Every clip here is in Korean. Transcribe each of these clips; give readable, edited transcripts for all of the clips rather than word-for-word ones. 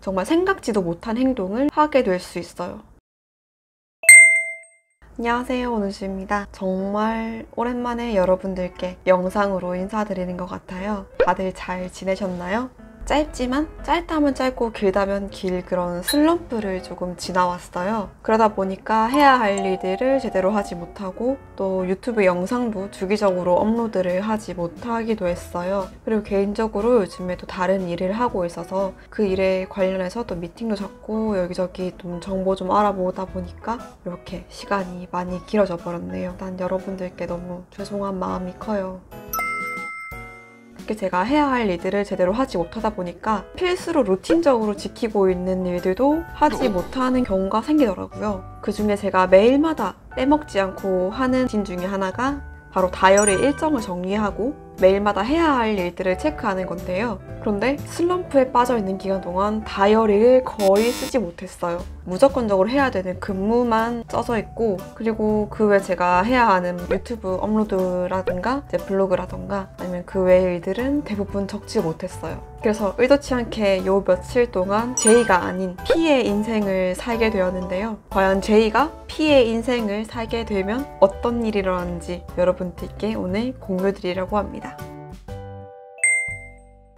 정말 생각지도 못한 행동을 하게 될 수 있어요. 안녕하세요, 오누주입니다. 정말 오랜만에 여러분들께 영상으로 인사드리는 것 같아요. 다들 잘 지내셨나요? 짧지만 짧다면 짧고 길다면 길 그런 슬럼프를 조금 지나왔어요. 그러다 보니까 해야 할 일들을 제대로 하지 못하고 또 유튜브 영상도 주기적으로 업로드를 하지 못하기도 했어요. 그리고 개인적으로 요즘에 또 다른 일을 하고 있어서 그 일에 관련해서 또 미팅도 잡고 여기저기 좀 정보 좀 알아보다 보니까 이렇게 시간이 많이 길어져 버렸네요. 일단 여러분들께 너무 죄송한 마음이 커요. 제가 해야 할 일들을 제대로 하지 못하다 보니까 필수로 루틴적으로 지키고 있는 일들도 하지 못하는 경우가 생기더라고요. 그 중에 제가 매일마다 빼먹지 않고 하는 루틴 중에 하나가 바로 다이어리 일정을 정리하고 매일마다 해야 할 일들을 체크하는 건데요. 그런데 슬럼프에 빠져 있는 기간 동안 다이어리를 거의 쓰지 못했어요. 무조건적으로 해야 되는 근무만 써져 있고, 그리고 그 외 제가 해야 하는 유튜브 업로드라든가 블로그라든가 아니면 그 외의 일들은 대부분 적지 못했어요. 그래서 의도치 않게 요 며칠 동안 J가 아닌 P의 인생을 살게 되었는데요. 과연 J가 P의 인생을 살게 되면 어떤 일이 일어나는지 여러분들께 오늘 공유드리려고 합니다.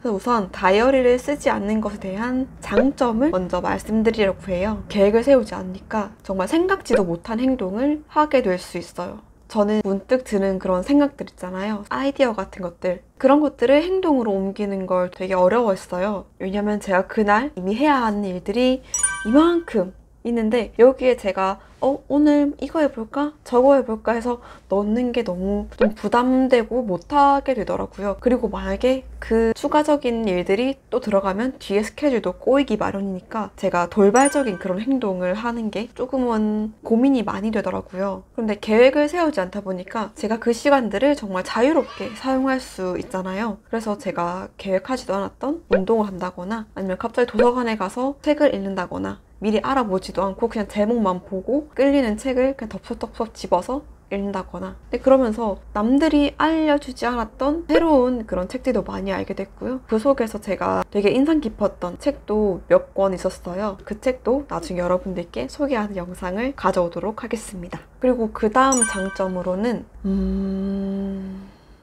우선 다이어리를 쓰지 않는 것에 대한 장점을 먼저 말씀드리려고 해요. 계획을 세우지 않으니까 정말 생각지도 못한 행동을 하게 될 수 있어요. 저는 문득 드는 그런 생각들 있잖아요. 아이디어 같은 것들. 그런 것들을 행동으로 옮기는 걸 되게 어려워했어요. 왜냐면 제가 그날 이미 해야 하는 일들이 이만큼 있는데 여기에 제가 오늘 이거 해볼까? 저거 해볼까? 해서 넣는 게 너무 좀 부담되고 못하게 되더라고요. 그리고 만약에 그 추가적인 일들이 또 들어가면 뒤에 스케줄도 꼬이기 마련이니까 제가 돌발적인 그런 행동을 하는 게 조금은 고민이 많이 되더라고요. 그런데 계획을 세우지 않다 보니까 제가 그 시간들을 정말 자유롭게 사용할 수 있잖아요. 그래서 제가 계획하지도 않았던 운동을 한다거나 아니면 갑자기 도서관에 가서 책을 읽는다거나 미리 알아보지도 않고 그냥 제목만 보고 끌리는 책을 그냥 덥석덥석 집어서 읽는다거나. 근데 그러면서 남들이 알려주지 않았던 새로운 그런 책들도 많이 알게 됐고요. 그 속에서 제가 되게 인상 깊었던 책도 몇 권 있었어요. 그 책도 나중에 여러분들께 소개하는 영상을 가져오도록 하겠습니다. 그리고 그 다음 장점으로는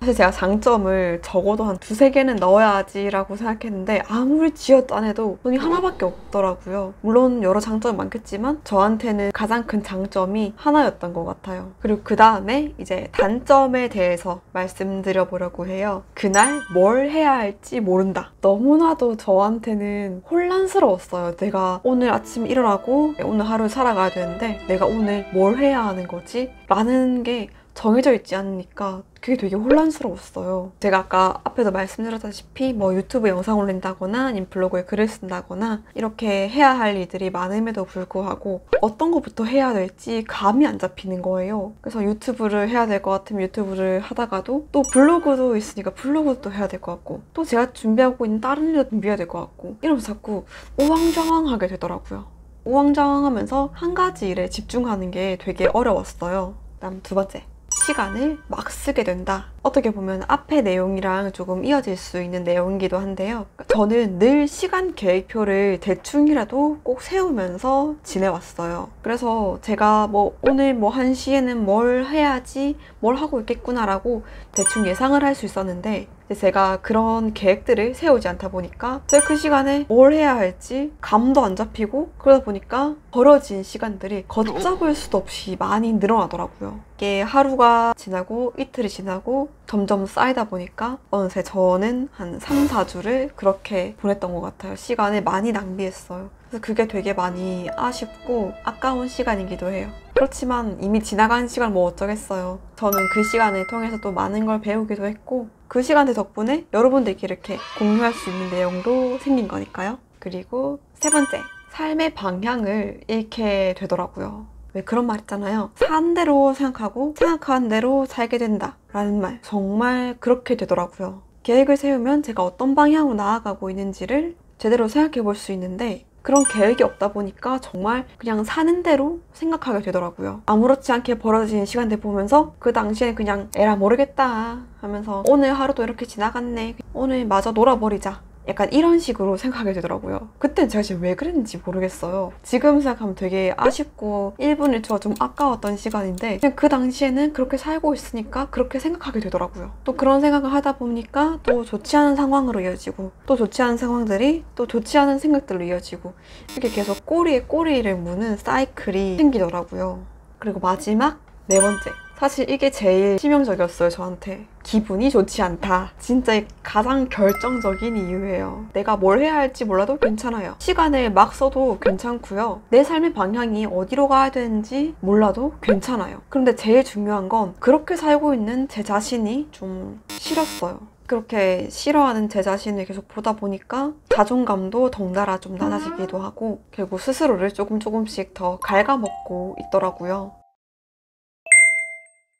사실 제가 장점을 적어도 한 2-3개는 넣어야지 라고 생각했는데 아무리 지어도 안 해도 돈이 하나밖에 없더라고요. 물론 여러 장점이 많겠지만 저한테는 가장 큰 장점이 하나였던 것 같아요. 그리고 그 다음에 이제 단점에 대해서 말씀드려 보려고 해요. 그날 뭘 해야 할지 모른다. 너무나도 저한테는 혼란스러웠어요. 내가 오늘 아침 일어나고 오늘 하루 살아가야 되는데 내가 오늘 뭘 해야 하는 거지? 라는 게 정해져 있지 않으니까 그게 되게 혼란스러웠어요. 제가 아까 앞에도 말씀드렸다시피 유튜브 영상 올린다거나 아니면 블로그에 글을 쓴다거나 이렇게 해야 할 일들이 많음에도 불구하고 어떤 것부터 해야 될지 감이 안 잡히는 거예요. 그래서 유튜브를 해야 될 것 같으면 유튜브를 하다가도 또 블로그도 있으니까 블로그도 해야 될 것 같고 또 제가 준비하고 있는 다른 일도 준비해야 될 것 같고 이러면서 자꾸 우왕좌왕하게 되더라고요. 우왕좌왕하면서 한 가지 일에 집중하는 게 되게 어려웠어요. 그다음 2번째. 시간을 막 쓰게 된다. 어떻게 보면 앞의 내용이랑 조금 이어질 수 있는 내용이기도 한데요. 저는 늘 시간 계획표를 대충이라도 꼭 세우면서 지내왔어요. 그래서 제가 오늘 1시에는 뭘 해야지, 뭘 하고 있겠구나 라고 대충 예상을 할 수 있었는데 제가 그런 계획들을 세우지 않다 보니까 제가 그 시간에 뭘 해야 할지 감도 안 잡히고 그러다 보니까 벌어진 시간들이 걷잡을 수도 없이 많이 늘어나더라고요. 이게 하루가 지나고 이틀이 지나고 점점 쌓이다 보니까 어느새 저는 한 3-4주를 그렇게 보냈던 것 같아요. 시간을 많이 낭비했어요. 그래서 그게 되게 많이 아쉽고 아까운 시간이기도 해요. 그렇지만 이미 지나간 시간 어쩌겠어요. 저는 그 시간을 통해서 또 많은 걸 배우기도 했고 그 시간들 덕분에 여러분들께 이렇게 공유할 수 있는 내용도 생긴 거니까요. 그리고 3번째, 삶의 방향을 잃게 되더라고요. 왜 그런 말 있잖아요. 산 대로 생각하고 생각한 대로 살게 된다 라는 말, 정말 그렇게 되더라고요. 계획을 세우면 제가 어떤 방향으로 나아가고 있는지를 제대로 생각해 볼 수 있는데 그런 계획이 없다 보니까 정말 그냥 사는 대로 생각하게 되더라고요. 아무렇지 않게 벌어지는 시간들 보면서 그 당시에 그냥 에라 모르겠다 하면서 오늘 하루도 이렇게 지나갔네, 오늘 마저 놀아버리자 약간 이런 식으로 생각하게 되더라고요. 그땐 제가 지금 왜 그랬는지 모르겠어요. 지금 생각하면 되게 아쉽고 1분 1초가 좀 아까웠던 시간인데 그냥 그 당시에는 그렇게 살고 있으니까 그렇게 생각하게 되더라고요. 또 그런 생각을 하다 보니까 또 좋지 않은 상황으로 이어지고 또 좋지 않은 상황들이 또 좋지 않은 생각들로 이어지고 이렇게 계속 꼬리에 꼬리를 무는 사이클이 생기더라고요. 그리고 마지막 4번째. 사실 이게 제일 치명적이었어요, 저한테. 기분이 좋지 않다. 진짜 가장 결정적인 이유예요. 내가 뭘 해야 할지 몰라도 괜찮아요. 시간을 막 써도 괜찮고요. 내 삶의 방향이 어디로 가야 되는지 몰라도 괜찮아요. 그런데 제일 중요한 건 그렇게 살고 있는 제 자신이 좀 싫었어요. 그렇게 싫어하는 제 자신을 계속 보다 보니까 자존감도 덩달아 좀 낮아지기도 하고 결국 스스로를 조금씩 더 갉아먹고 있더라고요.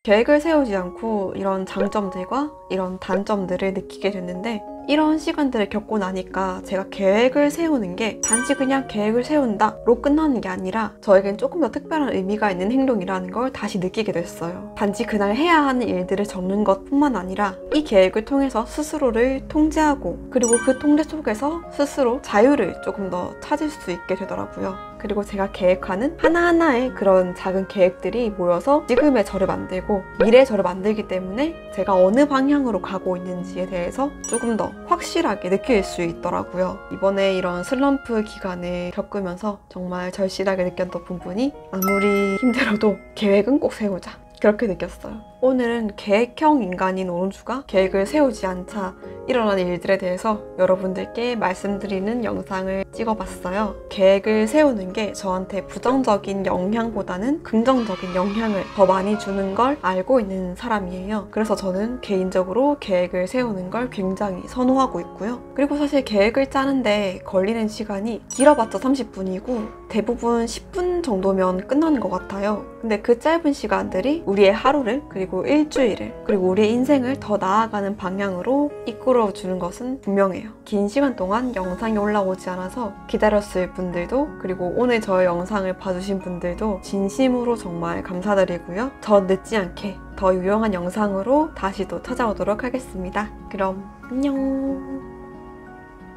계획을 세우지 않고 이런 장점들과 이런 단점들을 느끼게 됐는데 이런 시간들을 겪고 나니까 제가 계획을 세우는 게 단지 그냥 계획을 세운다로 끝나는 게 아니라 저에겐 조금 더 특별한 의미가 있는 행동이라는 걸 다시 느끼게 됐어요. 단지 그날 해야 하는 일들을 적는 것뿐만 아니라 이 계획을 통해서 스스로를 통제하고 그리고 그 통제 속에서 스스로 자유를 조금 더 찾을 수 있게 되더라고요. 그리고 제가 계획하는 하나하나의 그런 작은 계획들이 모여서 지금의 저를 만들고 미래의 저를 만들기 때문에 제가 어느 방향으로 가고 있는지에 대해서 조금 더 확실하게 느낄 수 있더라고요. 이번에 이런 슬럼프 기간을 겪으면서 정말 절실하게 느꼈던 부분이 아무리 힘들어도 계획은 꼭 세우자. 그렇게 느꼈어요. 오늘은 계획형 인간인 오은주가 계획을 세우지 않자 일어난 일들에 대해서 여러분들께 말씀드리는 영상을 찍어봤어요. 계획을 세우는 게 저한테 부정적인 영향보다는 긍정적인 영향을 더 많이 주는 걸 알고 있는 사람이에요. 그래서 저는 개인적으로 계획을 세우는 걸 굉장히 선호하고 있고요. 그리고 사실 계획을 짜는데 걸리는 시간이 길어봤자 30분이고 대부분 10분 정도면 끝나는 것 같아요. 근데 그 짧은 시간들이 우리의 하루를 그리고 일주일을 그리고 우리의 인생을 더 나아가는 방향으로 이끌어주는 것은 분명해요. 긴 시간 동안 영상이 올라오지 않아서 기다렸을 분들도 그리고 오늘 저의 영상을 봐주신 분들도 진심으로 정말 감사드리고요. 더 늦지 않게 더 유용한 영상으로 다시 또 찾아오도록 하겠습니다. 그럼 안녕.